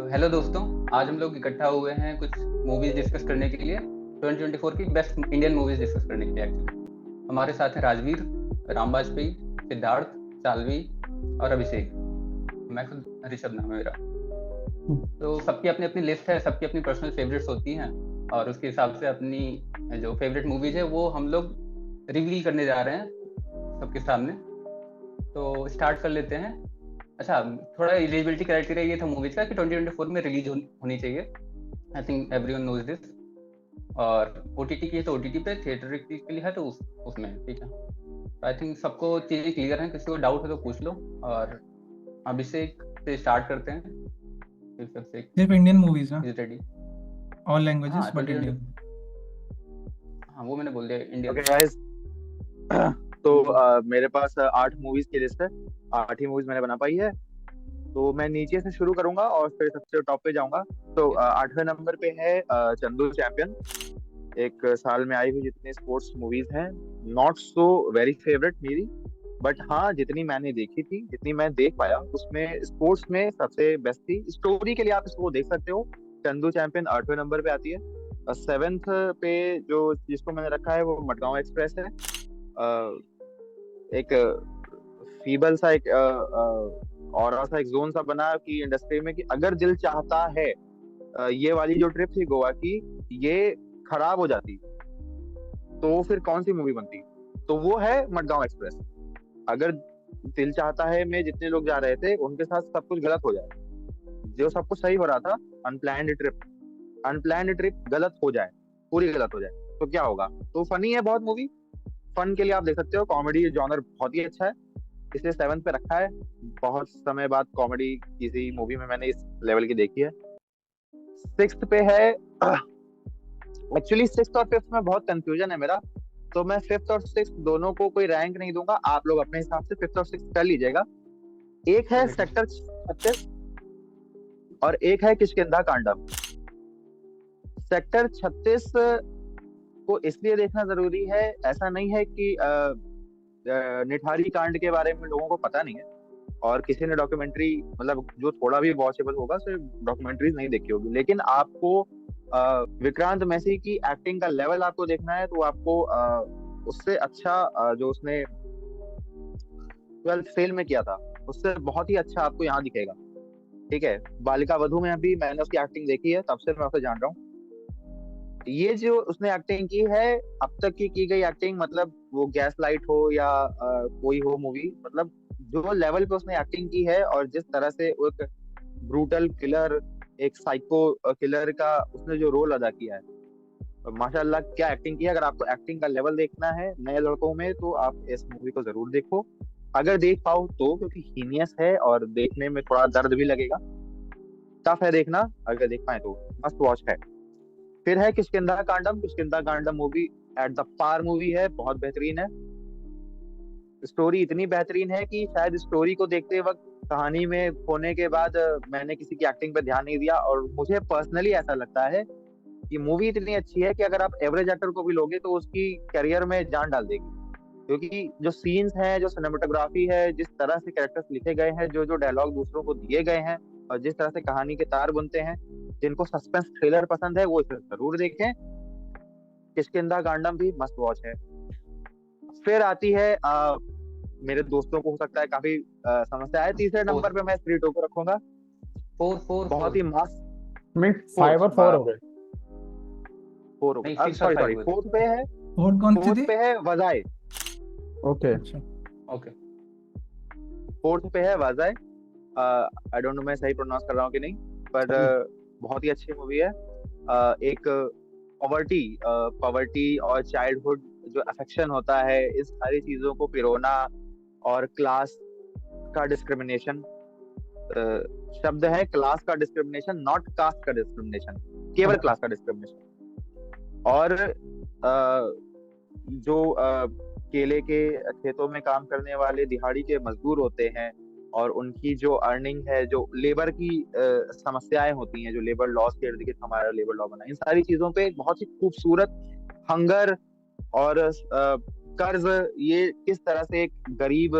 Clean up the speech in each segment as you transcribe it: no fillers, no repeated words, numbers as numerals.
Hello दोस्तों, आज हम लोग इकट्ठा हुए हैं कुछ मूवीज डिस्कस करने के लिए। 2024 की बेस्ट इंडियन मूवीज डिस्कस करने के लिए एक्चुअली हमारे साथ हैं राजवीर, राम बाजपेयी, सिद्धार्थ, सालवी और अभिषेक। मैं खुद ऋषभ नाम है मेरा। तो सबकी अपनी अपनी लिस्ट है, सबकी अपनी पर्सनल फेवरेट्स होती हैं और उसके हिसाब से अपनी जो फेवरेट मूवीज है वो हम लोग रिवील करने जा रहे हैं सबके सामने। तो स्टार्ट कर लेते हैं। अच्छा, थोड़ा एलिजिबिलिटी क्राइटेरिया ये था मूवीज का कि 2024 में रिलीज होनी चाहिए। I think everyone knows this. और ओटीटी की है तो ओटीटी पे, थिएटर के लिए है तो उसमें ठीक है। आई थिंक सबको चीज़ें क्लियर हैं, किसी को डाउट है तो पूछ लो। और अभिषेक से स्टार्ट करते हैं। अभिषेक सिर्फ इंडियन मूवीज ना? Is ready? ऑल हाँ लैंग्वेजेस बट 2020, इंडियन। हाँ वो मैंने बोल दिया ओके इंडियन। गाइस। तो मेरे पास 8 मूवीज की लिस्ट है। 8 ही मूवीज मैंने बना पाई है। तो मैं नीचे से शुरू करूंगा और फिर सबसे टॉप पे जाऊंगा। तो 8वें नंबर पे है चंदू चैंपियन। एक साल में आई हुई जितनी स्पोर्ट्स मूवीज हैं, नॉट सो वेरी फेवरेट मेरी, बट हाँ जितनी मैंने देखी थी, जितनी मैं देख पाया, उसमें स्पोर्ट्स में सबसे बेस्ट थी। स्टोरी के लिए आप इसको देख सकते हो। चंदू चैंपियन 8वें नंबर पे आती है। 7th पे जो जिसको मैंने रखा है वो मडगांव एक्सप्रेस है। अ, एक फीबल सा एक और सा एक जोन सा बना कि इंडस्ट्री में कि अगर दिल चाहता है, ये वाली जो ट्रिप थी गोवा की, ये खराब हो जाती तो फिर कौन सी मूवी बनती। तो वो है मडगांव एक्सप्रेस। अगर दिल चाहता है में जितने लोग जा रहे थे उनके साथ सब कुछ गलत हो जाए, जो सब कुछ सही हो रहा था, अनप्लान्ड ट्रिप गलत हो जाए, पूरी गलत हो जाए, तो क्या होगा। तो फनी है बहुत मूवी। फन के लिए आप देख सकते हो। कॉमेडी जॉनर बहुत ही अच्छा है, इसलिए 7th पे रखा है। बहुत समय बाद कॉमेडी किसी मूवी में मैंने इस लेवल की देखी है। 6th पे है। एक्चुअली 6th और 5th में बहुत कंफ्यूजन है मेरा, तो मैं 5th और 6th दोनों को कोई रैंक नहीं दूंगा। आप लोग अपने हिसाब से 5th और 6th कर लीजिएगा। एक है सेक्टर 36 और एक है किष्किंधा कांडम। सेक्टर 36 को इसलिए देखना जरूरी है, ऐसा नहीं है कि निठारी कांड के बारे में लोगों को पता नहीं है और किसी ने डॉक्यूमेंट्री, मतलब जो थोड़ा भी वॉचेबल होगा, सिर्फ डॉक्यूमेंट्रीज नहीं देखी होगी, लेकिन आपको विक्रांत मैसी की एक्टिंग का लेवल आपको देखना है, तो आपको उससे अच्छा जो उसने 12th फेल में किया था, उससे बहुत ही अच्छा आपको यहाँ दिखेगा। ठीक है, बालिका वधू में अभी मैंने उसकी एक्टिंग देखी है, तब से मैं उसे जान रहा हूँ। ये जो उसने एक्टिंग की है, अब तक की गई एक्टिंग, मतलब वो गैस लाइट हो या कोई हो मूवी, मतलब जो लेवल पे उसने एक्टिंग की है और जिस तरह से एक ब्रूटल किलर, एक साइको किलर का उसने जो रोल अदा किया है, तो माशाल्लाह क्या एक्टिंग की है। अगर आपको एक्टिंग का लेवल देखना है नए लड़कों में, तो आप इस मूवी को जरूर देखो, अगर देख पाओ तो, क्योंकि हीनियस है और देखने में थोड़ा दर्द भी लगेगा। टफ है देखना, अगर देख पाए तो मस्ट वॉच है। फिर है Kishkindha Kaandam. Kishkindha Kaandam movie at the par movie है, बहुत बेहतरीन है। स्टोरी इतनी बेहतरीन है कि शायद स्टोरी को देखते वक्त कहानी में खोने के बाद मैंने किसी की एक्टिंग पे ध्यान नहीं दिया, और मुझे पर्सनली ऐसा लगता है कि मूवी इतनी अच्छी है कि अगर आप एवरेज एक्टर को भी लोगे तो उसकी करियर में जान डाल देगी। क्योंकि जो सीन्स हैं, जो सिनेमाटोग्राफी है, जिस तरह से कैरेक्टर्स लिखे गए हैं, जो जो डायलॉग दूसरों को दिए गए हैं, और जिस तरह से कहानी के तार बुनते हैं, जिनको सस्पेंस थ्रिलर पसंद है वो इसे जरूर देखें। किष्किंधा कांडम भी मस्ट वॉच है। फिर आती है मेरे दोस्तों को हो सकता है काफी समस्या है, तीसरे नंबर पे मैं स्त्री को रखूंगा। फोर फोर बहुत फोर ही मस्त। मिक्स 5 और 4 हो गए। 4 हो नहीं, गए, 6 और सॉरी 5 सॉरी, हुए थे। फोर्थ पे है। और कौन सी फोर्थ थी? पे है वजाए। ओके। अच्छा। ओके। फोर्थ पे है वजाए। आई डोंट नो मैं सही प्रोनाउंस कर रहा हूँ कि नहीं, बट बहुत ही अच्छी मूवी है। एक पॉवर्टी पॉवर्टी और चाइल्डहुड जो अफेक्शन होता है, इस सारी चीजों को पिरोना, और क्लास का डिस्क्रिमिनेशन, शब्द है क्लास का डिस्क्रिमिनेशन, नॉट कास्ट का डिस्क्रिमिनेशन, केवल क्लास का डिस्क्रिमिनेशन। और जो केले के खेतों में काम करने वाले दिहाड़ी के मजदूर होते हैं, और उनकी जो अर्निंग है, जो लेबर की समस्याएं होती हैं, जो लेबर लॉस के इर्द गिर्द हमारा लेबर लॉ बना है, इन सारी चीजों पे एक बहुत ही खूबसूरत हंगर और कर्ज, ये किस तरह से एक गरीब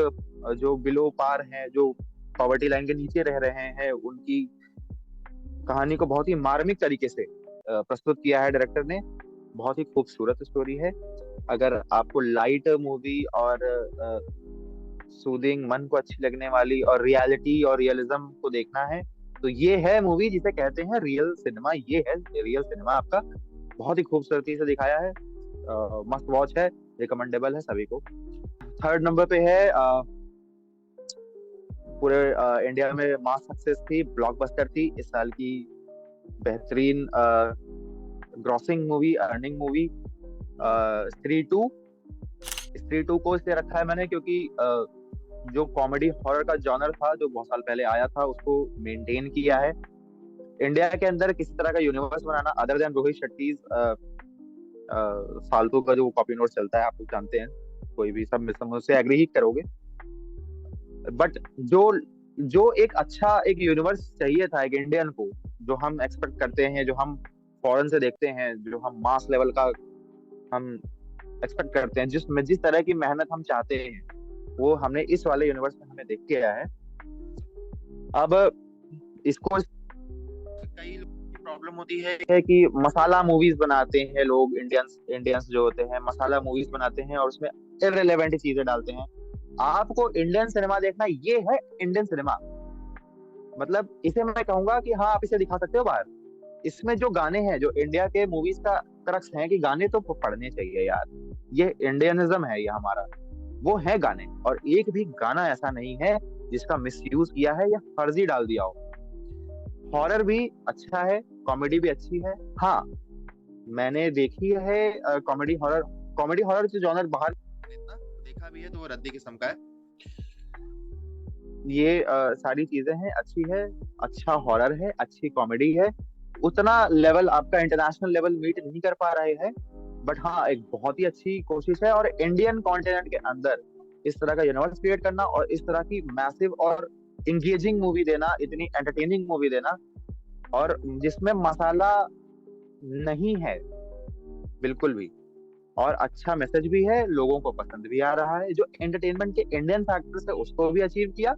जो बिलो पार हैं, जो पॉवर्टी लाइन के नीचे रह रहे हैं, उनकी कहानी को बहुत ही मार्मिक तरीके से प्रस्तुत किया है डायरेक्टर ने। बहुत ही खूबसूरत स्टोरी है। अगर आपको लाइट मूवी और सूदिंग, मन को अच्छी लगने वाली और रियलिटी और रियलिज्म को देखना है तो ये है मूवी जिसे कहते हैं रियल सिनेमा। ये है रियल सिनेमा आपका। बहुत ही खूबसूरती से दिखाया है। मस्ट वॉच है, रिकमेंडेबल है सभी को। थर्ड नंबर पे है पूरे इंडिया में मास सक्सेस थी, ब्लॉकबस्टर थी, इस साल की बेहतरीन ग्रॉसिंग मूवी, अर्निंग मूवी, स्त्री टू। स्त्री टू को इसलिए रखा है मैंने क्योंकि जो कॉमेडी हॉरर का जॉनर था जो बहुत साल पहले आया था उसको मेंटेन किया है। इंडिया के अंदर किसी तरह का यूनिवर्स बनाना अदर देन रोहित शेट्टी फालतू का जो कॉपी नोट चलता है, आप लोग जानते हैं, कोई भी सब मुझसे एग्री ही करोगे। बट जो एक अच्छा एक यूनिवर्स चाहिए था एक इंडियन को, जो हम एक्सपेक्ट करते हैं, जो हम फॉरेन से देखते हैं, जो हम मास लेवल का हम एक्सपेक्ट करते हैं, जिस तरह की मेहनत हम चाहते हैं, वो हमने इस वाले यूनिवर्स में हमें देख के आया है। अब इसको कई प्रॉब्लम होती है कि मसाला मूवीज बनाते हैं लोग, इंडियंस जो होते हैं मसाला मूवीज बनाते हैं और उसमें इररिलेवेंट चीजें डालते हैं। आपको इंडियन सिनेमा देखना, ये है इंडियन सिनेमा। मतलब इसे मैं कहूंगा कि हाँ आप इसे दिखा सकते हो बाहर। इसमें जो गाने हैं, जो इंडिया के मूवीज का क्रक्स है कि गाने तो पढ़ने चाहिए यार, ये इंडियनिज्म है ये हमारा, वो है गाने। और एक भी गाना ऐसा नहीं है जिसका मिसयूज किया है या फर्जी डाल दिया हो। हॉरर भी अच्छा है, कॉमेडी भी अच्छी है। हाँ मैंने देखी है कॉमेडी हॉरर जो जॉनर बाहर देखा भी है तो वो रद्दी किस्म का है। ये सारी चीजें हैं, अच्छी है, अच्छा हॉरर है, अच्छी कॉमेडी है। उतना लेवल आपका इंटरनेशनल लेवल मीट नहीं कर पा रहे हैं, बट हाँ एक बहुत ही अच्छी कोशिश है। और इंडियन कॉन्टिनेंट के अंदर इस तरह का यूनिवर्स क्रिएट करना और इस तरह की मैसिव और इंगेजिंग मूवी देना, इतनी एंटरटेनिंग मूवी देना, और जिसमें मसाला नहीं है बिल्कुल भी, और अच्छा मैसेज भी है, लोगों को पसंद भी आ रहा है। जो एंटरटेनमेंट के इंडियन फैक्टर्स है उसको भी अचीव किया,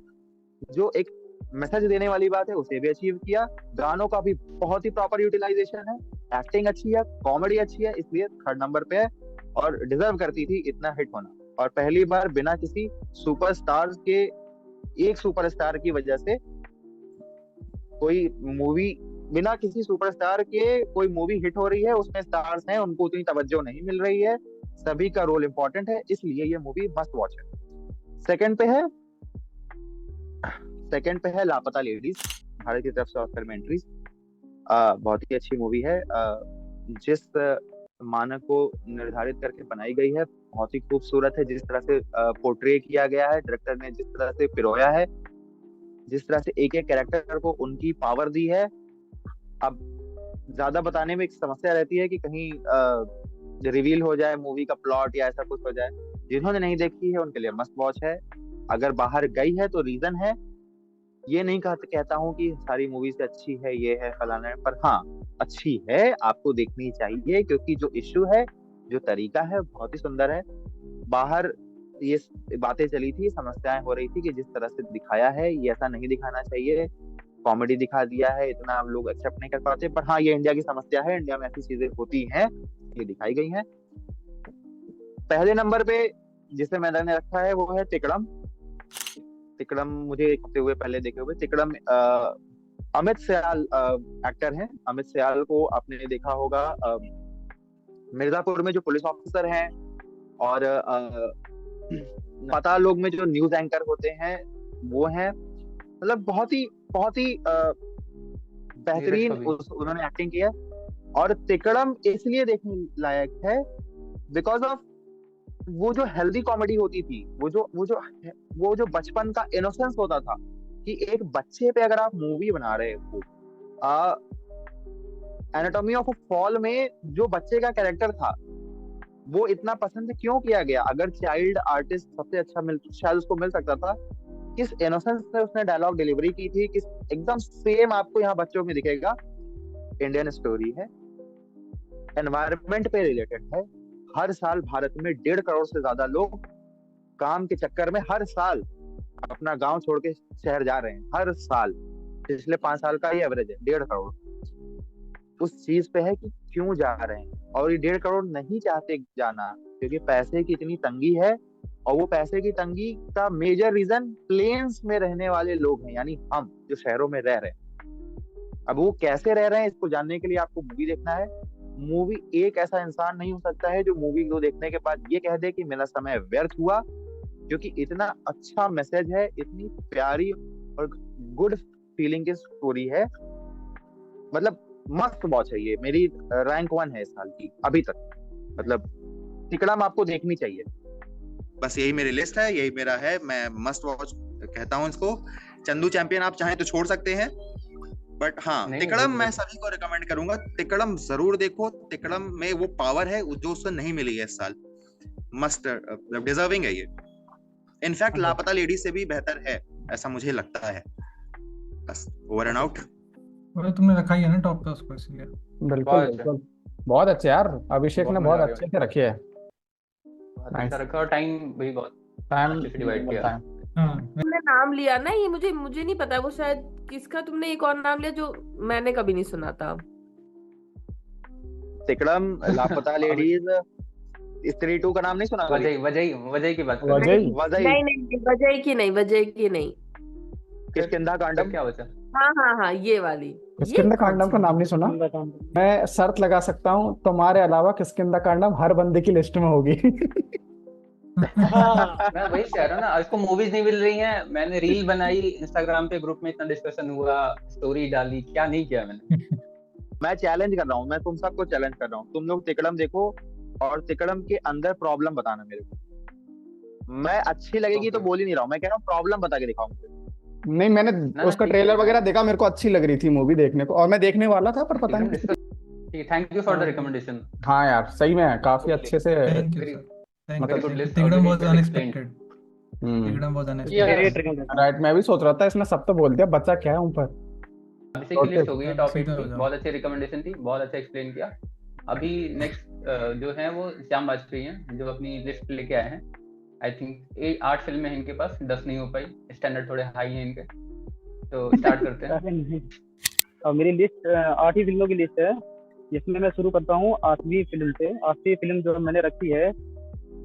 जो एक मैसेज देने वाली बात है उसे भी अचीव किया। गानों का भी बहुत ही प्रॉपर यूटिलाइजेशन है, एक्टिंग अच्छी है, कॉमेडी अच्छी है, इसलिए थर्ड नंबर पे है और डिजर्व करती थी इतना हिट होना। और पहली बार बिना किसी सुपरस्टार के, एक सुपरस्टार की वजह से कोई मूवी, बिना किसी सुपरस्टार के कोई मूवी हिट हो रही है, उसमें स्टार्स हैं, उनको उतनी तवज्जो नहीं मिल रही है, सभी का रोल इंपॉर्टेंट है, इसलिए ये मूवी मस्ट वॉच है। सेकंड पे है लापता लेडीज, भारत की तरफ से ऑस्कर में एंट्रीज। बहुत ही अच्छी मूवी है। जिस मानक को निर्धारित करके बनाई गई है बहुत ही खूबसूरत है। जिस तरह से पोर्ट्रे किया गया है, डायरेक्टर ने जिस तरह से पिरोया है, जिस तरह से एक एक कैरेक्टर को उनकी पावर दी है। अब ज्यादा बताने में एक समस्या रहती है कि कहीं रिवील हो जाए मूवी का प्लॉट या ऐसा कुछ हो जाए। जिन्होंने नहीं देखी है उनके लिए मस्ट वॉच है। अगर बाहर गई है तो रीजन है, ये नहीं कहता हूँ कि सारी मूवी से अच्छी है, ये है फलाना है, पर हाँ अच्छी है, आपको देखनी चाहिए, क्योंकि जो इश्यू है, जो तरीका है बहुत ही सुंदर है। बाहर ये बातें चली थी, समस्याएं हो रही थी कि जिस तरह से दिखाया है ये ऐसा नहीं दिखाना चाहिए, कॉमेडी दिखा दिया है, इतना हम लोग एक्सेप्ट नहीं कर पाते। पर हाँ ये इंडिया की समस्या है, इंडिया में ऐसी चीजें होती हैं, ये दिखाई गई हैं। पहले नंबर पे जिसे मैंने रखा है वो है तिकड़म। तिकड़म मुझे एक हफ्ते हुए पहले देखे हुए। तिकड़म अमित सियाल एक्टर हैं। अमित सियाल को आपने देखा होगा मिर्जापुर में जो पुलिस ऑफिसर हैं, और पता लोग में जो न्यूज एंकर होते हैं वो हैं। मतलब बहुत ही बेहतरीन उन्होंने एक्टिंग किया। और तिकड़म इसलिए देखने लायक है बिकॉज ऑफ वो जो हेल्दी कॉमेडी होती थी, वो जो बचपन का इनोसेंस होता था, कि एक बच्चे पे अगर आप मूवी बना रहे हो। एनाटॉमी ऑफ अ फॉल में जो बच्चे का कैरेक्टर था वो इतना पसंद क्यों किया गया? अगर चाइल्ड आर्टिस्ट सबसे अच्छा शायद उसको मिल सकता था। किस इनोसेंस से उसने डायलॉग डिलीवरी की थी, किस एकदम सेम आपको यहाँ बच्चों में दिखेगा। इंडियन स्टोरी है, एनवायरनमेंट पे रिलेटेड है। हर साल भारत में 1.5 करोड़ से ज्यादा लोग काम के चक्कर में हर साल अपना गांव छोड़ के शहर जा रहे हैं, हर साल। पिछले 5 साल का ही एवरेज है 1.5 करोड़। उस चीज पे है कि क्यों जा रहे हैं, और ये 1.5 करोड़ नहीं चाहते जाना क्योंकि पैसे की इतनी तंगी है। और वो पैसे की तंगी का मेजर रीजन प्लेन्स में रहने वाले लोग हैं, यानी हम जो शहरों में रह रहे हैं। अब वो कैसे रह रहे हैं इसको जानने के लिए आपको मूवी देखना है। मूवी, एक ऐसा इंसान नहीं हो सकता है जो मूवी को देखने के बाद ये कह दे कि मेरा समय व्यर्थ हुआ, क्योंकि इतना अच्छा मैसेज है, इतनी प्यारी और गुड फीलिंग की स्टोरी है। मतलब मस्त वॉच है ये, मेरी रैंक 1 है इस साल की अभी तक। मतलब तिकड़म आपको देखनी चाहिए। बस यही मेरी लिस्ट है, यही मेरा है, मैं मस्ट वॉच कहता हूँ इसको। चंदू चैंपियन आप चाहें तो छोड़ सकते हैं, बट हाँ नहीं, तिकड़म वो- मैं सभी को रिकमेंड करूंगा। तिकड़म जरूर देखो, तिकड़म में वो पावर है जो उससे नहीं मिली है इस साल। मस्ट डिजर्विंग है ये। इनफैक्ट लापता लेडीज से भी बेहतर है, ऐसा मुझे लगता है। बस ओवर एंड आउट। वो तुमने रखा ही है ना टॉप पे उसको, इसलिए। बिल्कुल बहुत अच्छा। बिल्कुल, बहुत अच्छे यार, अभिषेक ने बहुत बहुत मजा आ गया अच्छे से रखी है। बहुत Nice. अच्छा रखा, और टाइम भी बहुत टाइम अच्छे से डिवाइड किया। हाँ, तुमने नाम लिया ना, ये मुझे मुझे नहीं पता वो शायद किसका तुमने एक और नाम लिया जो मैंने कभी नहीं सुना था। तिकड़म, लापता लेडीज, स्त्री 2 का नाम नहीं सुना? वजह वजह वजह की बात कर रहे वजह हैं। ही? वजह नहीं नहीं, वजह की नहीं, वजह की नहीं। किष्किंधा फिर कांडम। क्या बचा? हाँ हाँ हाँ, ये वाली। किष्किंधा कौन कांडम सी का नाम नहीं सुना? मैं शर्त लगा सकता हूँ तुम्हारे अलावा किष्किंधा कांडम हर बंदे की लिस्ट में होगी। मैं वही कह रहा हूँ ना, इसको मूवीज नहीं मिल रही हैं। मैंने रील बनाई इंस्टाग्राम पे, ग्रुप में इतना डिस्कशन हुआ, स्टोरी डाली, क्या नहीं किया मैंने। मैं चैलेंज कर रहा हूँ, मैं तुम सबको चैलेंज कर रहा हूँ, तुम लोग तिकड़म देखो और तिकड़म के अंदर प्रॉब्लम बताना मेरे को। मैं अच्छी लगेगी तो Okay. बोल ही नहीं रहा हूँ, मैं कह रहा हूँ प्रॉब्लम बता के दिखाओ मुझे। नहीं, मैंने ना, उसका ठीक है, ट्रेलर मैं- वगैरह देखा, मेरे को अच्छी लग रही थी मूवी देखने को, और मैं देखने वाला था पर पता नहीं। Thank you for the recommendation. हाँ यार, सही में काफी अच्छे से। Thank you Very- sir, thank मतलब यू। good list, तिकड़म very बहुत well explained. अनएक्सपेक्टेड, तिकड़म बहुत Yeah. अनएक्सपेक्टेड। राइट, मैं भी सोच रहा था इसने सब तो बोल दिया, बच्चा क्या है ऊपर। अभिषेक की लिस्ट हो गई है टॉप 8 सीधा हो की। जाओ। बहुत अच्छी रिकमेंडेशन थी, बहुत अच्छा एक्सप्लेन किया। अभी नेक्स्ट जो है वो श्याम वाजपेयी हैं, जो अपनी लिस्ट लेके आए हैं। आई थिंक 8 फिल्में हैं इनके पास, 10 नहीं हो पाई, स्टैंडर्ड थोड़े हाई हैं इनके। तो स्टार्ट करते हैं। और मेरी लिस्ट 8 ही फिल्मों की लिस्ट है, जिसमें मैं शुरू करता हूँ 8वीं फिल्म से। 8वीं फिल्म जो मैंने रखी है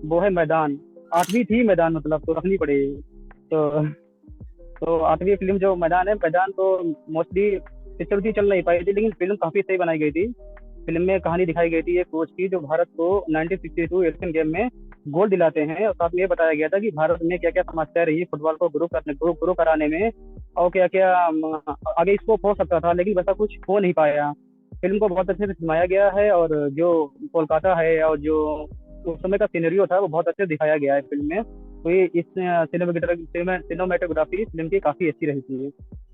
वो है मैदान। 8वीं थी मैदान, मतलब तो रखनी पड़ेगी। तो 8वीं फिल्म जो मैदान है, मैदान तो मोस्टली पिक्चर भी चल नहीं पाई थी, लेकिन फिल्म काफी सही बनाई गई थी। फिल्म में कहानी दिखाई गई थी एक कोच की, जो भारत को 1962 एशियन गेम में गोल्ड दिलाते हैं, और साथ में ये बताया गया था कि भारत में क्या क्या समस्या रही फुटबॉल को ग्रो कराने में, और क्या क्या आगे स्कोप हो सकता था, लेकिन वैसा कुछ हो नहीं पाया। फिल्म को बहुत अच्छे से फिल्माया गया है, और जो कोलकाता है और जो उस समय का सिनेरियो था वो बहुत अच्छे से दिखाया गया है फिल्म में। तो ये इस सिनेमेटोग्राफी फिल्म की काफी अच्छी रही थी।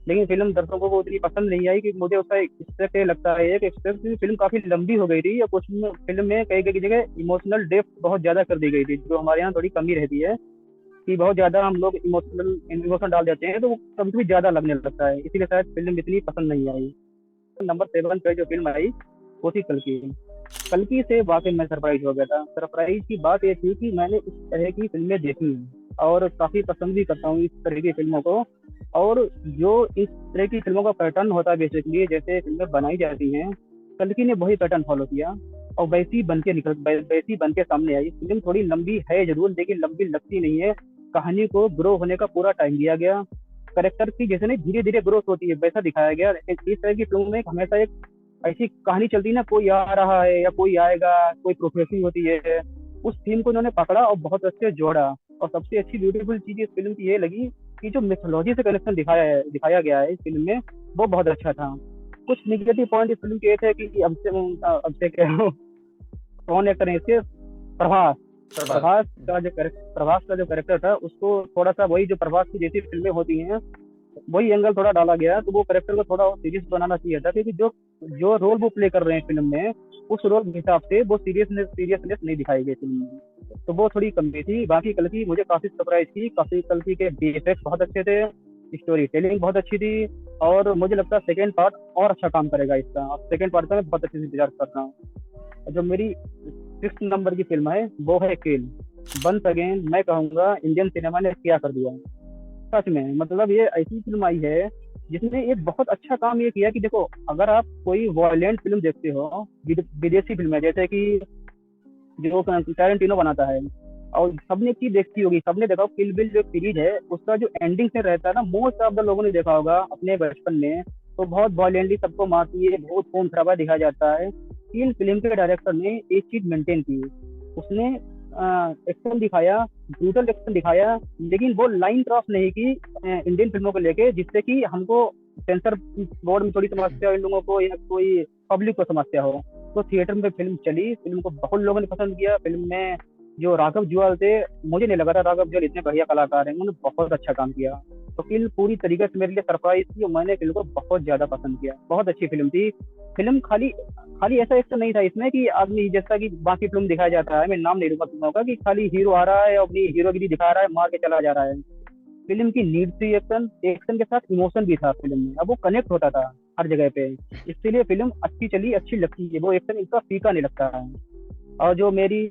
लेकिन फिल्म दर्शकों को उतनी पसंद नहीं आई कि मुझे उसका एक्सपेक्ट लगता है कि फिल्म काफी लंबी हो गई थी, या कुछ फिल्म में कई कई जगह इमोशनल डेप्थ बहुत ज्यादा कर दी गई थी, जो हमारे यहाँ थोड़ी कमी रहती है कि बहुत ज्यादा हम लोग इमोशन डाल देते हैं, तो कभी कभी ज्यादा लगने लगता है, इसीलिए शायद फिल्म इतनी पसंद नहीं आई। नंबर 7 पे जो फिल्म आई वो थी कल्कि। कल्कि से वाकई मैं सरप्राइज हो गया था। सरप्राइज की बात ये थी कि मैंने इस तरह की फिल्में देखी हैं और काफी पसंद भी करता हूँ इस तरह की फिल्मों को, और जो इस तरह की फिल्मों का पैटर्न होता है बेसिकली, जैसे फिल्में बनाई जाती हैं, कल्कि ने वही पैटर्न फॉलो किया और वैसी बन के सामने आई। फिल्म थोड़ी लंबी है जरूर, लेकिन लंबी लगती नहीं है। कहानी को ग्रो होने का पूरा टाइम दिया गया। करेक्टर की जैसे नहीं धीरे धीरे ग्रोथ होती है, वैसा दिखाया गया। इस तरह की फिल्म में हमेशा एक ऐसी कहानी चलती है ना, कोई आ रहा है या कोई आएगा, कोई प्रोफेसिंग होती है, उस थीम को उन्होंने पकड़ा और बहुत अच्छे जोड़ा। और सबसे अच्छी ब्यूटीफुल चीज इस फिल्म की ये लगी कि जो मिथोलॉजी से कनेक्शन दिखाया गया है इस फिल्म में, वो बहुत अच्छा था। कुछ निगेटिव पॉइंट इस फिल्म के थे कि अब से कौन एक्टर है इसके, प्रभास का जो कैरेक्टर था, उसको थोड़ा सा वही जो प्रभास की जैसी फिल्में होती हैं वही एंगल थोड़ा डाला गया, तो वो कैरेक्टर को थोड़ा सीरियस बनाना चाहिए था, क्योंकि जो रोल वो प्ले कर रहे हैं फिल्म में, उस रोल के हिसाब से वो सीरियसनेस नहीं दिखाई गई फिल्म में, तो वो थोड़ी कमी थी। बाकी कल्कि मुझे काफी सरप्राइज थी। काफी कल्कि के VFX बहुत अच्छे थे, स्टोरी टेलिंग बहुत अच्छी थी, और मुझे लगता है सेकेंड पार्ट और अच्छा काम करेगा इसका, और सेकेंड पार्ट का मैं बहुत अच्छे से इंतजार कर रहा हूँ। जो मेरी 6 नंबर की फिल्म है वो है किल। वंस अगेन मैं कहूँगा इंडियन सिनेमा ने क्या कर दिया सच में। मतलब ये ऐसी फिल्म आई है जिसने एक बहुत अच्छा काम ये किया कि देखो, अगर आप कोई वॉयलेंट फिल्म देखते हो, विदेशी फिल्म है, जैसे कि जो टैरेंटिनो बनाता है, और सबने की देखती होगी, सबने देखा किल बिल जो सीरीज है, उसका जो एंडिंग से रहता है ना, मोस्ट ऑफ द लोगों ने देखा होगा अपने बचपन में, तो बहुत वॉयलेंटली सबको मारती है, बहुत खून खराबा दिखाया जाता है। इन फिल्म के डायरेक्टर ने एक चीज मेंटेन की, उसने एक्शन दिखाया, ब्रूटल एक्शन दिखाया, लेकिन वो लाइन क्रॉस नहीं की इंडियन फिल्मों को लेके, जिससे कि हमको सेंसर बोर्ड में थोड़ी समस्या हो इन लोगों को, या कोई पब्लिक को समस्या हो। तो थिएटर में फिल्म चली, फिल्म को बहुत लोगों ने पसंद किया। फिल्म में जो राघव जुआल थे, मुझे नहीं लगा था राघव जुआल इतने बढ़िया कलाकार हैं, उन्होंने बहुत अच्छा काम किया। तो फिल्म पूरी तरीके से मेरे लिए सरप्राइज थी और मैंने फिल्म को बहुत ज्यादा पसंद किया। बहुत अच्छी फिल्म थी। फिल्म खाली खाली ऐसा एक्शन नहीं था इसमें कि आदमी जैसा कि बाकी फिल्म दिखाया जाता है, मैं नाम नहीं लूंगा फिल्मों का, कि खाली हीरो आ रहा है और अपनी हीरोगिरी दिखा रहा है, मार के चला जा रहा है। फिल्म की नीड थी एक्शन, एक्शन के साथ इमोशन भी था फिल्म में, अब वो कनेक्ट होता था हर जगह पे, इसीलिए फिल्म अच्छी चली, अच्छी लगती है। वो एक्शन इतना फीका नहीं लगता है। और जो मेरी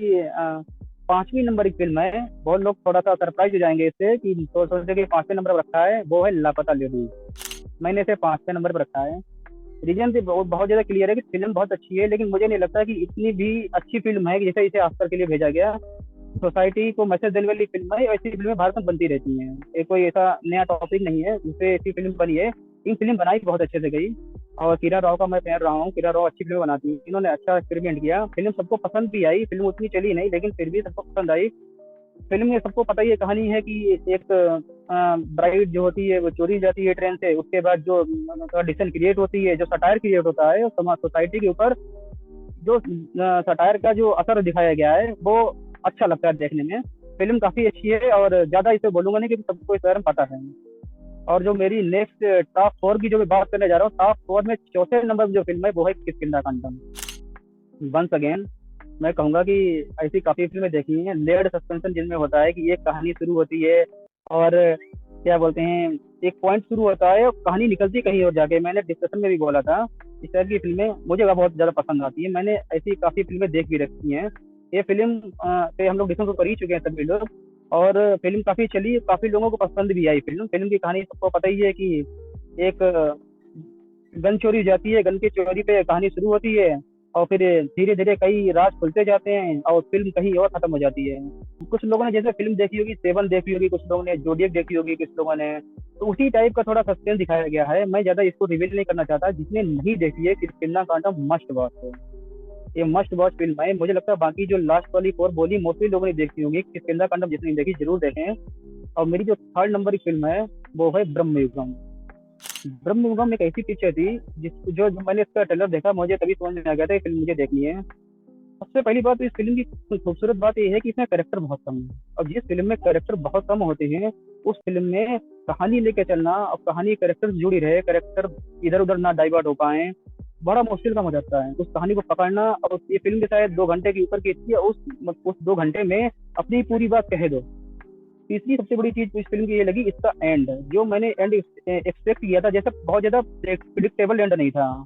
5वीं नंबर की फिल्म है, बहुत लोग थोड़ा सा सरप्राइज हो जाएंगे इससे कि सोचते कि 5वें नंबर पर रखा है, वो है लापता लेडीज। मैंने इसे 5वें नंबर पर रखा है। रीजन से बहुत ज्यादा क्लियर है कि फिल्म बहुत अच्छी है, लेकिन मुझे नहीं लगता कि इतनी भी अच्छी फिल्म है कि जैसे इसे ऑस्कर के लिए भेजा गया। सोसाइटी को मैसेज देने वाली फिल्म है, ऐसी फिल्में भारत में बनती रहती हैं, ये कोई ऐसा नया टॉपिक नहीं है जिससे ऐसी फिल्म बनी है। इन फिल्म बनाई बहुत अच्छे से गई, और किरा राव का मैं फैन रहा हूँ। किरा राव अच्छी फिल्म बनाती है, इन्होंने अच्छा एक्सपेरिमेंट किया। फिल्म सबको पसंद भी आई, फिल्म उतनी चली नहीं लेकिन फिर भी सबको पसंद आई। फिल्म में सबको पता ही है कहानी है कि एक ब्राइड जो होती है वो चोरी जाती है ट्रेन से, उसके बाद जो कंडीशन क्रिएट होती है, जो सटायर क्रिएट होता है समाज सोसाइटी के ऊपर, जो सटायर का जो असर दिखाया गया है वो अच्छा लगता है देखने में। फिल्म काफी अच्छी है और ज्यादा इसे बोलूंगा नहीं क्योंकि सबको इस बारे में पता है। और जो मेरी नेक्स्ट टॉप 4 की जो मैं बात करने जा रहा हूँ, टॉप 4 में 4थे नंबर पर जो फिल्म है वो है किष्किंधा कांडम। वंस अगेन मैं कहूंगा कि ऐसी काफी फिल्में देखी हैं, लेयर्ड सस्पेंशन जिनमें होता है कि एक कहानी शुरू होती है और क्या बोलते हैं, एक पॉइंट शुरू होता है और कहानी निकलती कहीं और जाके। मैंने डिस्कशन में भी बोला था, इस तरह की फिल्में मुझे बहुत ज्यादा पसंद आती है। मैंने ऐसी काफी फिल्में देख भी रखी हैं। ये फिल्म पे हम लोग डिस्कशन कर ही चुके हैं सभी लोग, और फिल्म काफी चली, काफी लोगों को पसंद भी आई। फिल्म की कहानी सबको पता ही है कि एक गन चोरी हो जाती है, गन की चोरी पे कहानी शुरू होती है और फिर धीरे धीरे कई राज खुलते जाते हैं और फिल्म कहीं और खत्म हो जाती है। कुछ लोगों ने जैसे फिल्म देखी होगी 7 देखी होगी, कुछ लोगों ने जोडियक देखी होगी, कुछ लोगों ने, तो उसी टाइप का थोड़ा सस्पेंस दिखाया गया है। मैं ज्यादा इसको रिवील नहीं करना चाहता। जिसने नहीं देखी है किष्किंधा कांडम मस्ट वॉच है, ये मस्ट वॉच फिल्म है। मुझे लगता है बाकी जो लास्ट वाली 4 बोली मोस्टली लोगों ने देखी होगी, किष्किंधा कांडम जिसने देखी जरूर देखें। और मेरी जो 3rd नंबर की फिल्म है वो है ब्रह्मयुगम। ब्रह्मयुगम एक ऐसी पिक्चर थी जो मैंने इसका ट्रेलर देखा, मुझे तभी समझ में आ गया था फिल्म मुझे देखनी है। सबसे पहली बात तो इस फिल्म की खूबसूरत बात यह है कि इसमें कैरेक्टर बहुत कम है, और जिस फिल्म में कैरेक्टर बहुत कम होते हैं उस फिल्म में कहानी लेके चलना और कहानी कैरेक्टर से जुड़ी रहे, कैरेक्टर इधर उधर ना डाइवर्ट हो पाए, बड़ा मुश्किल काम हो जाता है उस कहानी को पकड़ना। और ये फिल्म शायद 2 घंटे के ऊपर की थी, उस 2 घंटे में अपनी पूरी बात कह दो। तीसरी सबसे बड़ी चीज इस फिल्म की ये लगी, इसका एंड, जो मैंने एंड एक्सपेक्ट किया था, जैसे बहुत ज्यादा प्रिडिक्टेबल एंड नहीं था।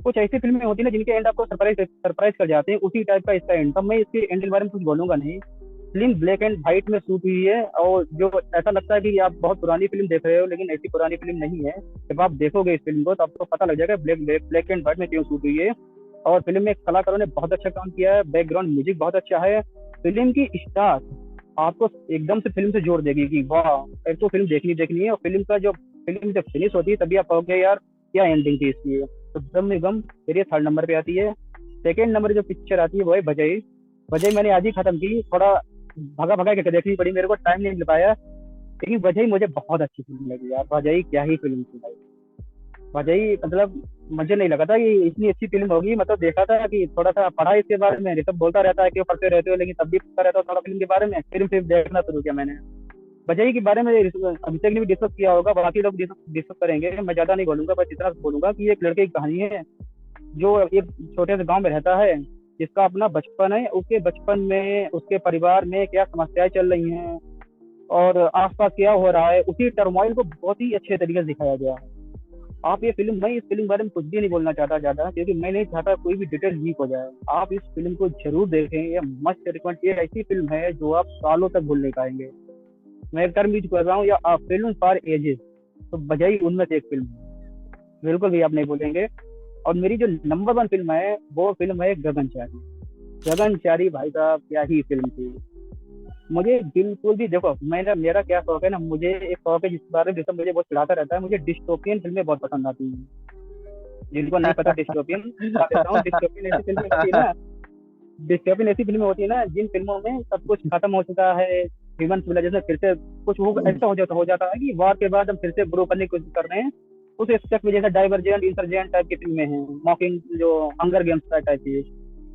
कुछ ऐसी फिल्में होती है ना जिनके एंड आपको सरप्राइज कर जाते हैं, उसी टाइप का इसका एंड था। मैं इसके एंड के बारे में कुछ बोलूंगा नहीं। फिल्म ब्लैक एंड व्हाइट में शूट हुई है, और जो ऐसा लगता है कि आप बहुत पुरानी फिल्म देख रहे हो, लेकिन ऐसी पुरानी फिल्म नहीं है। जब आप देखोगे इस फिल्म को तो आपको पता लग जाएगा ब्लैक एंड व्हाइट में क्यों शूट हुई है। और फिल्म में कलाकारों ने बहुत अच्छा काम किया है, बैकग्राउंड म्यूजिक बहुत अच्छा है। फिल्म की स्टार्ट आपको एकदम से फिल्म से जोड़ देगी कि वाह एक तो फिल्म देखनी है। और फिल्म जब फिनिश होती है तभी आप कहोगे यार क्या एंडिंग थी इसकी। तो ब्रह्मयुगम मेरे 3rd नंबर पे आती है। 2nd नंबर जो पिक्चर आती है वो है भजई। भजई मैंने आज ही खत्म की, थोड़ा भगा के देखनी पड़ी, मेरे को टाइम नहीं मिल पाया, लेकिन भजई मुझे बहुत अच्छी फिल्म लगी यार। भजई क्या ही फिल्म थी भाई। भजई मतलब मुझे नहीं लगा था कि इतनी अच्छी फिल्म होगी। मतलब देखा था कि थोड़ा सा पढ़ा इसके बारे में, सब बोलता रहता है कि पढ़ते रहते हो, लेकिन तब भी पढ़ता रहता थोड़ा फिल्म के बारे में, फिर देखना शुरू किया मैंने। भजई के बारे में अभिषेक ने भी डिस्कस किया होगा, बाकी लोग डिस्कस करेंगे, मैं ज्यादा नहीं बोलूंगा, बस इतना बोलूंगा कि एक लड़के की कहानी है जो एक छोटे से गांव में रहता है, जिसका अपना बचपन है। उसके बचपन में उसके परिवार में क्या समस्याएं चल रही हैं और आसपास क्या हो रहा है, उसी टर्मोइल को बहुत ही अच्छे तरीके से दिखाया गया है। आप ये फिल्म, मैं इस फिल्म के बारे में कुछ भी नहीं बोलना चाहता ज्यादा, क्योंकि मैं नहीं चाहता कोई भी डिटेल लीक हो जाए। आप इस फिल्म को जरूर देखें, ये मस्ट रिकमेंड। ये ऐसी फिल्म है जो आप सालों तक भूल नहीं पाएंगे। मैं एक टर्म यूज कर रहा हूँ, या फिल्म फॉर एजेस, तो भजई उनमें से एक फिल्म है। बिल्कुल भी आप नहीं बोलेंगे। और मेरी जो नंबर 1 फिल्म है वो फिल्म है गगनचारी। गगनचारी भाई साहब क्या ही फिल्म थी। मुझे बिल्कुल भी देखो, मेरा क्या शौक है ना, मुझे एक शौक है जिस बारे में जिसका मुझे बहुत चिढ़ाता रहता है, मुझे डिस्टोपियन फिल्में बहुत पसंद आती हैं। जिनको नहीं पता डिस्टोपियन बता देता हूँ, डिस्टोपियन ऐसी फिल्में होती है ना जिन फिल्मों में सब कुछ खत्म हो चुका है, ह्यूमन सिविलाइजेशन फिर से कुछ ऐसा हो जाता है कि वार के बाद हम फिर से ग्रो करने की कोशिश कर रहे हैं। उस एक्सपेक्ट में जैसे डाइवर्जेंट, इंसर्जेंट टाइप की फिल्में हैं, मॉकिंग जो हंगर गेम्स टाइप की।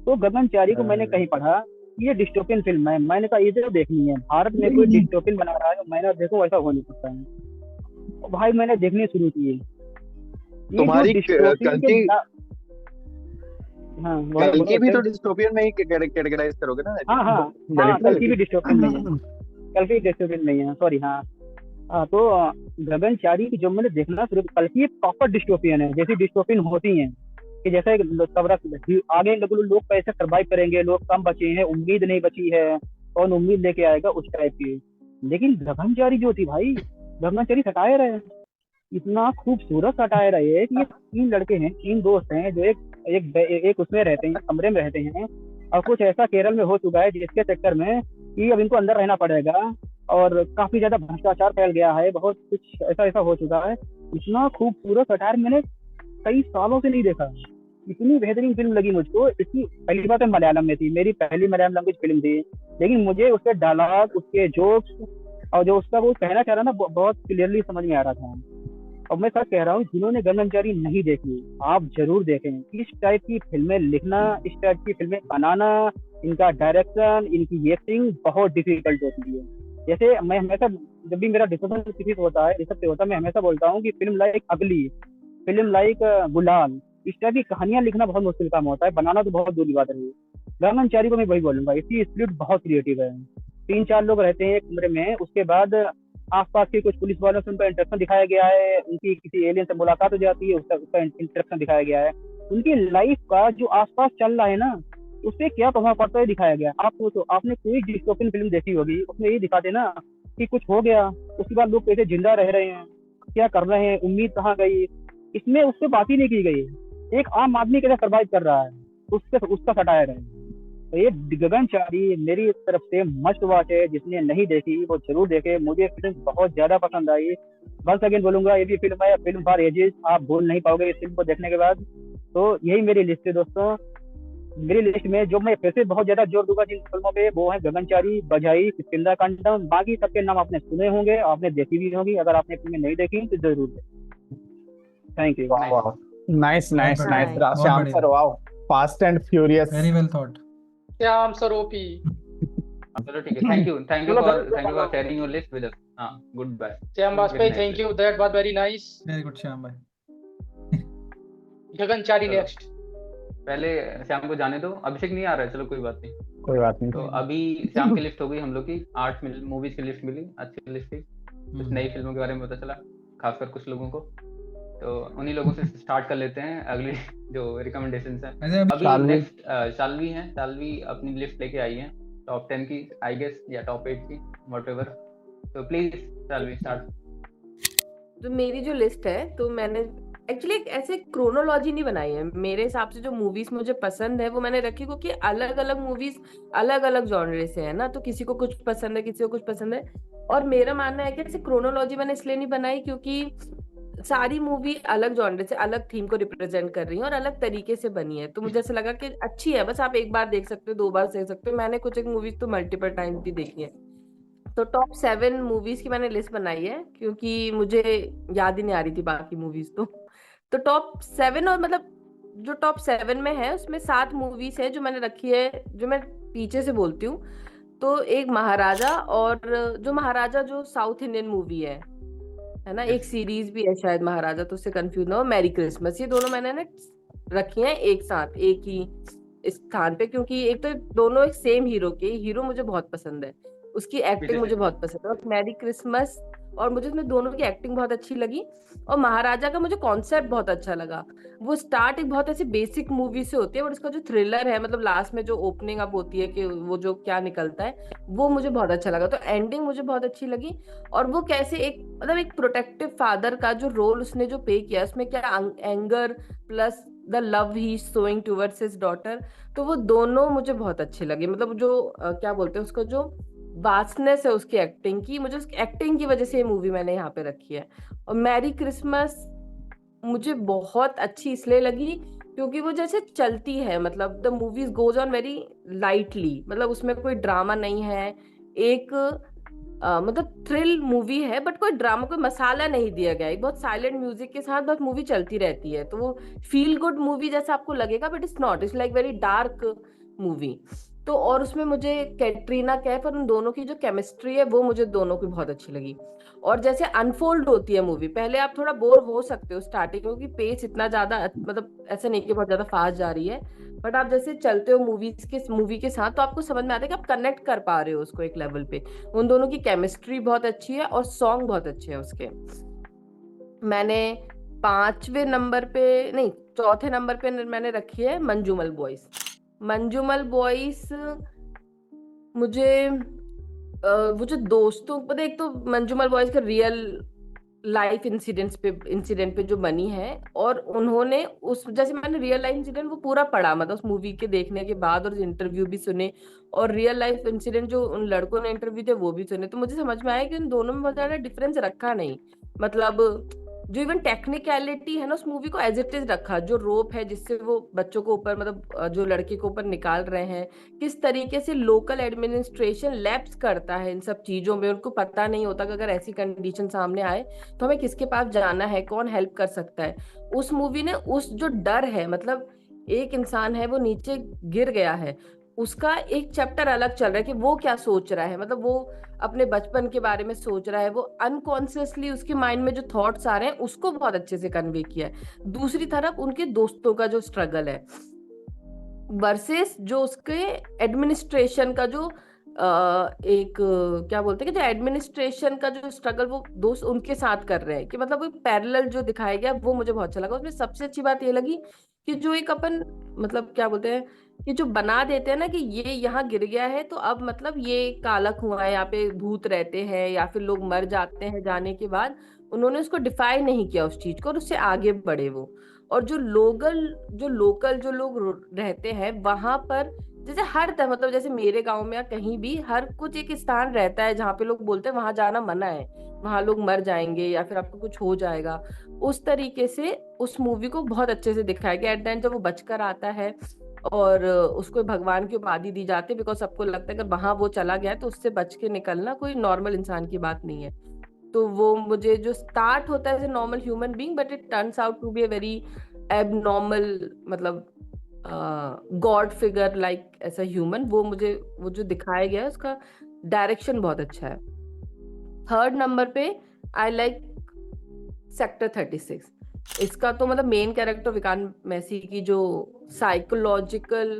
तो गगनचारी को मैंने कहीं पढ़ा कि ये डिस्टोपियन फिल्म है, मैंने कहा ये तो देखनी है, भारत में कोई डिस्टोपियन बना रहा है, मैंने देखो ऐसा हो नहीं सकता है। और भाई मैंने देखनी शुरू की। ये तुम्हारी जो डिस्टोपियन के हाँ कल्कि भी तो डिस्टोपियन में ही कैटेगराइज करोगे ना? हाँ, कल्कि भी डिस्टोपियन नहीं है, कल्कि डिस्टोपियन नहीं है, सॉरी। हाँ, तो गगनचारी की जो मैंने देखना शुरू, कल्कि प्रॉपर डिस्टोपियन है, जैसी डिस्टोपियन होती हैं कि जैसे आगे लोग कैसे सर्वाइव करेंगे, लोग कम बचे हैं, उम्मीद नहीं बची है, कौन उम्मीद लेके आएगा, उस टाइप की। लेकिन गगनचारी जो थी भाई, गगनचारी सटायर है, इतना खूबसूरत सटायर है ये कि ये 3 लड़के हैं, 3 दोस्त हैं जो एक उसमें रहते हैं, कमरे में रहते हैं, और कुछ ऐसा केरल में हो चुका है जिसके चक्कर में कि अब इनको अंदर रहना पड़ेगा, और काफी ज्यादा भ्रष्टाचार फैल गया है, बहुत कुछ ऐसा हो चुका है। इतना खूबसूरत सटायर मैंने कई सालों से नहीं देखा। इतनी बेहतरीन फिल्म लगी मुझको। इसकी पहली बात है मलयालम में थी, मेरी पहली मलयालम लैंग्वेज फिल्म थी, लेकिन मुझे उसके डायलॉग, उसके जोक्स और जो उसका वो कहना चाह रहा ना, बहुत क्लियरली समझ में आ रहा था। और मैं सच कह रहा हूँ, जिन्होंने गगनचारी नहीं देखी आप जरूर देखें। इस टाइप की फिल्में लिखना, इस टाइप की फिल्में बनाना, इनका डायरेक्शन, इनकी एक्टिंग बहुत डिफिकल्ट होती है। जैसे मैं हमेशा, जब भी मेरा डिस्कशन किसी से होता है, मैं हमेशा बोलता हूँ कि फिल्म लाइक अगली, फिल्म लाइक गुलाल, इस टाइप की कहानियां लिखना बहुत मुश्किल काम होता है, बनाना तो बहुत दूर की बात रही। गगनचारी को मैं वही बोलूंगा, इसकी स्क्रिप्ट बहुत क्रिएटिव है। 3-4 लोग रहते हैं एक कमरे में, उसके बाद आसपास के कुछ पुलिस वालों से उनका इंटरेक्शन दिखाया गया है, उनकी किसी एलियन से मुलाकात हो जाती है, उसका इंटरेक्शन दिखाया गया है, उनकी लाइफ का जो आसपास चल रहा है ना, उससे क्या प्रभाव पड़ता है दिखाया गया। आप सोचो, आपने कोई डिस्टोपियन फिल्म देखी होगी, उसमें ये दिखाते ना कि कुछ हो गया, उसके बाद लोग कैसे जिंदा रह रहे हैं, क्या कर रहे हैं, उम्मीद कहाँ गई। इसमें उससे बात ही नहीं की गई। एक आम आदमी कैसे सर्वाइव कर रहा है, उसका सटायर है। तो ये गगनचारी मेरी तरफ से मस्ट वॉच है, जिसने नहीं देखी वो जरूर देखे। मुझे फिल्म बहुत ज्यादा पसंद आई। वंस अगेन बोलूंगा, ये भी फिल्म है फिल्म फॉर एजेस, आप भूल नहीं पाओगे इस फिल्म को देखने के बाद। तो यही मेरी लिस्ट है दोस्तों। मेरी लिस्ट में जो मैं फिर से बहुत ज्यादा जोर दूंगा जिन फिल्मों पे, वो है गगनचारी, बजाई, किष्किंधा-कांडम। बाकी सबके नाम आपने सुने होंगे, आपने देखी भी होंगी। अगर आपने फिल्में नहीं देखी तो जरूर देखें। Thank you. नाइस नाइस बहुत नाइस बढ़िया, बहुत श्याम बढ़िया। Sir, wow, fast and furious. Very well thought. Shyam sir OP. चलो ठीक है, thank you for sharing your list with us. हां, good bye Shyam Vajpayee, thank you, that was very nice. Very good Shyam भाई। Gaganchari next. पहले श्याम को जाने दो, अभिषेक नहीं आ रहा है, चलो कोई बात नहीं। कोई बात नहीं। तो अभी श्याम की लिस्ट हो गई हम लोग की, 8 मूवीज की लिस्ट मिली, अच्छी लिस्ट थी। कुछ नई फिल्मों के बारे में पता चला, खासकर कुछ लोगों को। तो उन्हीं लोगों से स्टार्ट कर लेते हैं अगली जो रिकमेंडेशंस हैं। अभी नेक्स्ट शाल्वी हैं, शाल्वी अपनी लिस्ट लेके आई हैं टॉप 10 की, आई गेस, या टॉप 8 की, व्हाटएवर। तो प्लीज शाल्वी स्टार्ट। तो मेरी जो लिस्ट है, तो मैंने एक्चुअली एक ऐसे क्रोनोलॉजी नहीं बनाई है। मेरे हिसाब से जो मूवीज मुझे पसंद है वो मैंने रखी, क्योंकि अलग अलग मूवीज अलग अलग जॉनरे से है ना, तो किसी को कुछ पसंद है, किसी को कुछ पसंद है। और मेरा मानना है कि ऐसे क्रोनोलॉजी मैंने इसलिए नहीं बनाई क्योंकि सारी मूवी अलग जॉनरे से, अलग थीम को रिप्रेजेंट कर रही है और अलग तरीके से बनी है। तो मुझे ऐसा लगा कि अच्छी है, बस आप एक बार देख सकते हो, 2 बार देख सकते हो। मैंने कुछ एक मूवीज तो मल्टीपल टाइम भी देखी है। तो टॉप 7 मूवीज की मैंने लिस्ट बनाई है, क्योंकि मुझे याद ही नहीं आ रही थी बाकी मूवीज। तो टॉप 7, और मतलब जो टॉप 7 में है उसमें 7 मूवीज है जो मैंने रखी है, जो मैं पीछे से बोलती हूँ। तो एक महाराजा, और जो महाराजा जो साउथ इंडियन मूवी है ना, एक सीरीज भी है शायद महाराजा, तो उससे कंफ्यूज ना हो, मैरी क्रिसमस। ये दोनों मैंने ना रखी हैं एक साथ, एक ही स्थान पे, क्योंकि एक तो दोनों एक सेम हीरो के, हीरो मुझे बहुत पसंद है, उसकी एक्टिंग मुझे बहुत पसंद है। और मैरी क्रिसमस और मुझे उसमें दोनों की एक्टिंग बहुत अच्छी लगी। और महाराजा का मुझे कॉन्सेप्ट बहुत अच्छा लगा। वो स्टार्ट एक बहुत ऐसी बेसिक मूवी से होती है, बट उसका जो थ्रिलर है, मतलब लास्ट में जो ओपनिंग अप होती है कि वो जो क्या निकलता है, वो मुझे बहुत अच्छा लगा। तो एंडिंग मुझे बहुत अच्छी लगी। और वो कैसे एक मतलब एक प्रोटेक्टिव फादर का जो रोल उसने जो पे किया, उसमें क्या anger plus the love he showing towards his daughter, तो वो दोनों मुझे बहुत अच्छे लगे। मतलब जो क्या बोलते हैं उसको, जो वास्टनेस है उसकी एक्टिंग की, मुझे उसकी एक्टिंग की वजह से ये मूवी मैंने यहाँ पे रखी है। और मैरी क्रिसमस मुझे बहुत अच्छी इसलिए लगी क्योंकि वो जैसे चलती है, मतलब the movies goes on very lightly, मतलब उसमें कोई ड्रामा नहीं है। एक मतलब थ्रिल मूवी है, बट कोई ड्रामा, कोई मसाला नहीं दिया गया है। बहुत साइलेंट म्यूजिक के साथ बस मूवी चलती रहती है, तो वो फील गुड मूवी जैसा आपको लगेगा, but it's not, it's like very dark movie. तो और उसमें मुझे कैटरीना कैफ और उन दोनों की जो केमिस्ट्री है वो मुझे दोनों की बहुत अच्छी लगी। और जैसे अनफोल्ड होती है मूवी, पहले आप थोड़ा बोर हो सकते हो स्टार्टिंग में क्योंकि पेस इतना ज्यादा मतलब ऐसा नहीं कि बहुत ज्यादा फास्ट जा रही है, बट आप जैसे चलते हो मूवी के साथ तो आपको समझ में आता है कि आप कनेक्ट कर पा रहे हो उसको एक लेवल पे। उन दोनों की केमिस्ट्री बहुत अच्छी है और सॉन्ग बहुत अच्छे हैं उसके। मैंने पांचवे नंबर पे नहीं, चौथे नंबर पे मैंने रखी है मंजूमल बॉयज। मंजूमल बॉयज मुझे वो जो दोस्तों, पता है, एक तो मंजूमल बॉयज का रियल लाइफ इंसिडेंट पे जो बनी है, और उन्होंने उस जैसे मैंने रियल लाइफ इंसिडेंट वो पूरा पढ़ा, मतलब उस मूवी के देखने के बाद, और इंटरव्यू भी सुने, और रियल लाइफ इंसिडेंट जो उन लड़कों ने इंटरव्यू थे वो भी सुने, तो मुझे समझ में आया कि उन दोनों में बहुत ज्यादा डिफरेंस रखा नहीं। मतलब जो इवन टेक्निकलिटी है ना, उस मूवी को एज इट इज रखा। जो रोप है जिससे वो बच्चों को ऊपर, मतलब जो लड़के को ऊपर निकाल रहे हैं, किस तरीके से लोकल एडमिनिस्ट्रेशन लैप्स करता है इन सब चीजों में। उनको पता नहीं होता कि अगर ऐसी कंडीशन सामने आए तो हमें किसके पास जाना है, कौन हेल्प कर सकता है। उस मूवी ने उस जो डर है, मतलब एक इंसान है वो नीचे गिर गया है, उसका एक चैप्टर अलग चल रहा है कि वो क्या सोच रहा है, मतलब वो अपने बचपन के बारे में सोच रहा है, वो अनकॉन्शियसली उसके माइंड में जो थॉट्स आ रहे हैं उसको बहुत अच्छे से कन्वे किया है। दूसरी तरफ उनके दोस्तों का जो स्ट्रगल है वर्सेस जो उसके एडमिनिस्ट्रेशन का जो एक क्या बोलते हैं कि जो एडमिनिस्ट्रेशन का जो स्ट्रगल वो दोस्त उनके साथ कर रहे हैं, कि मतलब वो पैरेलल जो दिखाया गया वो मुझे बहुत अच्छा लगा। उसमें सबसे अच्छी बात ये लगी कि जो एक अपन मतलब क्या बोलते हैं कि जो बना देते हैं ना कि ये यहाँ गिर गया है तो अब मतलब ये काला कुआं है, यहाँ पे भूत रहते हैं या फिर लोग मर जाते हैं जाने के बाद, उन्होंने उसको डिफाइन नहीं किया उस चीज को और उससे आगे बढ़े वो। और जो लोकल जो लोग रहते हैं वहां पर, जैसे हर तरह, मतलब जैसे मेरे गांव में या कहीं भी हर कुछ एक स्थान रहता है जहाँ पे लोग बोलते हैं वहां जाना मना है, वहां लोग मर जाएंगे या फिर आपको कुछ हो जाएगा। उस तरीके से उस मूवी को बहुत अच्छे से दिखाया गया। एट द एंड जब वो बचकर आता है और उसको भगवान की उपाधि दी जाती है, बिकॉज सबको लगता है अगर वहां वो चला गया है तो उससे बच के निकलना कोई नॉर्मल इंसान की बात नहीं है। तो वो मुझे जो स्टार्ट होता है as a normal human being but it turns out to be a very abnormal, मतलब गॉड फिगर लाइक ऐसा ह्यूमन, वो जो दिखाया गया है उसका डायरेक्शन बहुत अच्छा है। थर्ड नंबर पे आई लाइक सेक्टर 36। इसका तो मतलब मेन कैरेक्टर विकांत मैसी की जो साइकोलॉजिकल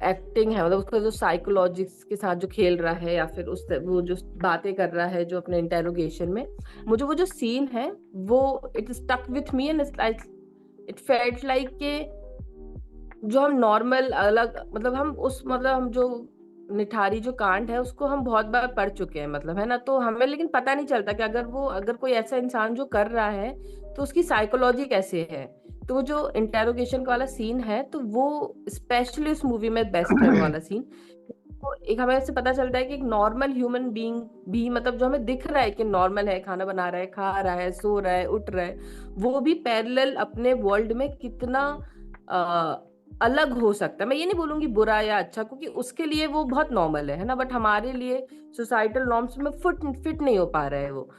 एक्टिंग है, मतलब उसका जो साइकोलॉजिक्स के साथ जो खेल रहा है या फिर उस वो जो बातें कर रहा है जो अपने इंटेरोगेशन में, मुझे वो जो सीन है वो it stuck with me and it felt like के जो हम नॉर्मल अलग, मतलब हम जो निठारी जो कांड है उसको हम बहुत बार पढ़ चुके हैं, मतलब है ना, तो हमें लेकिन पता नहीं चलता कि अगर कोई ऐसा इंसान जो कर रहा है तो उसकी साइकोलॉजी कैसे है। तो जो इंटेरोगेशन वाला सीन है तो वो स्पेशली उस मूवी में बेस्ट है वो वाला सीन। तो एक हमें ऐसे पता चलता है कि एक नॉर्मल ह्यूमन बीइंग भी, मतलब जो हमें दिख रहा है कि नॉर्मल है, खाना बना रहा है, खा रहा है, सो रहा है, उठ रहा है, वो भी पैरेलल अपने वर्ल्ड में कितना अलग हो सकता है। मैं ये नहीं बोलूंगी बुरा या अच्छा, क्योंकि उसके लिए वो बहुत नॉर्मल है ना, बट हमारे लिए सोसाइटल नॉर्म्स में फिट नहीं हो पा रहा है वो।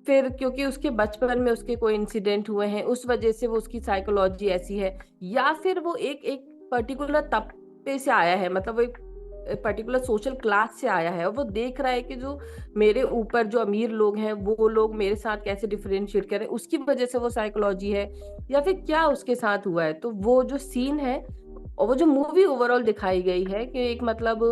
फिर क्योंकि उसके बचपन में उसके कोई इंसिडेंट हुए हैं उस वजह से वो उसकी साइकोलॉजी ऐसी है, या फिर वो एक पर्टिकुलर तबके से आया है, मतलब वो एक पर्टिकुलर सोशल क्लास से आया है और वो देख रहा है कि जो मेरे ऊपर जो अमीर लोग हैं वो लोग मेरे साथ कैसे डिफरेंशिएट कर रहे हैं, उसकी वजह से वो साइकोलॉजी है या फिर क्या उसके साथ हुआ है। तो वो जो सीन है और वो जो मूवी ओवरऑल दिखाई गई है कि एक मतलब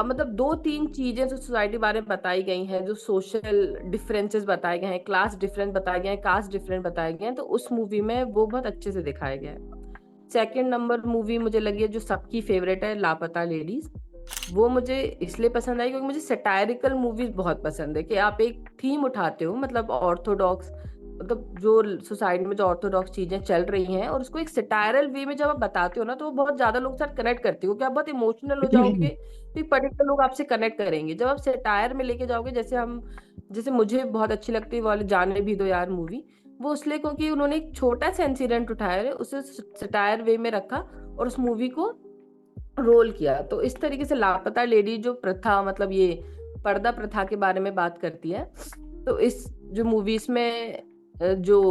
मतलब 2-3 चीजें जो सोसाइटी बारे में बताई गई हैं, जो सोशल डिफरेंसेस बताए गए हैं, क्लास डिफरेंस बताए गए हैं, कास्ट डिफरेंस बताए गए हैं, तो उस मूवी में वो बहुत अच्छे से दिखाया गया है। सेकंड नंबर मूवी मुझे लगी है जो सबकी फेवरेट है, लापता लेडीज। वो मुझे इसलिए पसंद आई क्योंकि मुझे सैटारिकल मूवीज बहुत पसंद है, कि आप एक थीम उठाते हो, मतलब ऑर्थोडॉक्स, मतलब जो सोसाइटी में जो ऑर्थोडॉक्स चीजें चल रही हैं, और उसको एक सटायरल वे में जब आप बताते हो ना, तो वो बहुत ज्यादा लोग साथ कनेक्ट करते हो, कि आप बहुत इमोशनल हो जाओगे, तो एक पर्टिकुलर लोग आपसे कनेक्ट करेंगे। जब आप सटायर में लेके जाओगे, जैसे मुझे बहुत अच्छी लगती है वाली जाने भी दो यार मूवी, वो इसलिए क्योंकि उन्होंने एक छोटा सा इंसिडेंट उठाया है, उसे सटायर वे में रखा और उस मूवी को रोल किया। तो इस तरीके से लापता लेडी जो प्रथा, मतलब ये पर्दा प्रथा के बारे में बात करती है, तो इस जो मूवीज में जो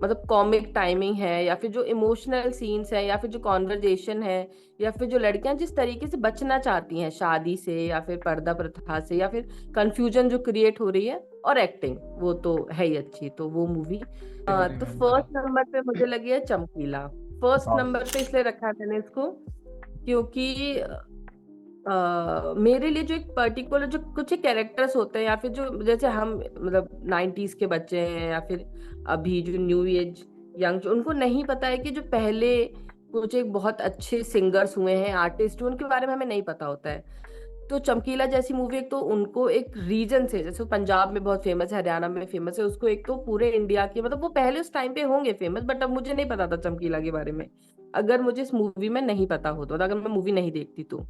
मतलब कॉमिक टाइमिंग है, या फिर जो इमोशनल सीन्स है, या फिर जो कॉन्वर्जेशन है, या फिर जो लड़कियां जिस तरीके से बचना चाहती हैं शादी से, या फिर पर्दा प्रथा से, या फिर कंफ्यूजन जो क्रिएट हो रही है, और एक्टिंग वो तो है ही अच्छी, तो वो मूवी। तो फर्स्ट नंबर पे मुझे लगी है चमकीला। फर्स्ट नंबर पे इसलिए रखा है मैंने इसको क्योंकि मेरे लिए जो एक पर्टिकुलर जो कुछ कैरेक्टर्स होते हैं, या फिर जो जैसे हम मतलब 90s के बच्चे हैं, या फिर अभी जो न्यू एज यंग, उनको नहीं पता है कि जो पहले कुछ एक बहुत अच्छे सिंगर्स हुए हैं, आर्टिस्ट, उनके बारे में हमें नहीं पता होता है। तो चमकीला जैसी मूवी, एक तो उनको एक रीजन से, जैसे वो पंजाब में बहुत फेमस है, हरियाणा में फेमस है, उसको एक तो पूरे इंडिया की, मतलब वो पहले उस टाइम पे होंगे फेमस, बट अब मुझे नहीं पता था चमकीला के बारे में, अगर मुझे इस मूवी में नहीं पता होता, तो अगर मैं मूवी नहीं देखती तो।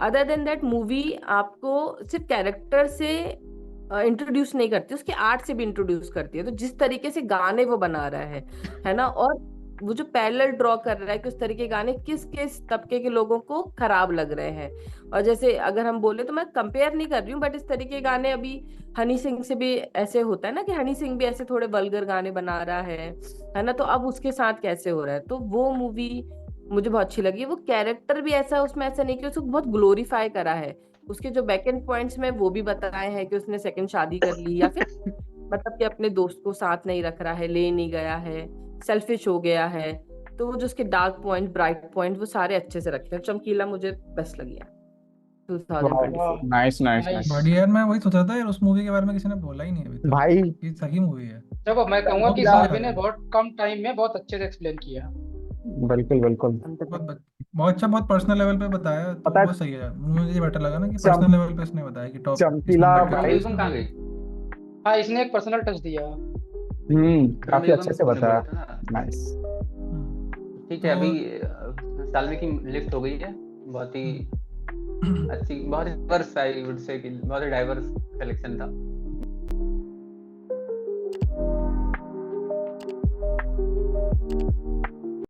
अदर देन दैट, मूवी आपको सिर्फ कैरेक्टर से इंट्रोड्यूस नहीं करती, उसके आर्ट से भी इंट्रोड्यूस करती है। तो जिस तरीके से गाने वो बना रहा है ना, और वो जो पैरेलल ड्रॉ कर रहा है कि उस तरीके के गाने किस किस तबके के लोगों को खराब लग रहे हैं। और जैसे अगर हम बोले, तो मैं कंपेयर नहीं कर रही हूँ, बट इस तरीके के गाने अभी हनी सिंह से भी ऐसे होता है ना, कि हनी सिंह भी ऐसे थोड़े वल्गर गाने बना रहा है ना, तो अब उसके साथ कैसे हो रहा है। तो वो मूवी मुझे बहुत अच्छी लगी। वो कैरेक्टर भी ऐसा, उसमें ऐसा नहीं कि उसको बहुत ग्लोरीफाई करा है, उसके जो बैक एंड पॉइंट्स में वो भी बताए हैं कि उसने सेकंड शादी कर ली, या फिर मतलब कि अपने दोस्त को साथ नहीं रख रहा है, ले नहीं गया है, सेल्फिश हो गया है। तो वो जो उसके डार्क पॉइंट, ब्राइट पॉइंट, वो सारे अच्छे से रखते हैं। चमकीला मुझे बेस्ट लगी है 2024। Nice nice Nice. नाइस बढ़िया यार, मैं वही सोच रहा था यार, उस मूवी के बारे में किसी ने बोला ही नहीं अभी तक। भाई। ये सही मूवी है। देखो, मैं कहूंगा कि चमकीला सालवी ने बहुत कम टाइम में बहुत अच्छे से एक्सप्लेन किया। बिल्कुल बिल्कुल। बहुत अच्छा, बहुत पर्सनल लेवल पे बताया, तो पता है वो सही है। मुझे बेटर लगा ना कि चम- पर्सनल लेवल पे इसने बताया कि टॉप इस चमकीला नंबर पे भाई। क्या तुम कहाँ गई? हाँ, इसने एक पर्सनल टच दिया। काफी अच्छे से तुमने बताया। बोला था ना। नाइस। ठीक है, तो- अभी सालवी की लिस्ट हो गई है, बहुत ही अच्छी, बहुत ही डाइवर्स, आई वुड से कि बहुत ही डाइवर्स कलेक्शन था।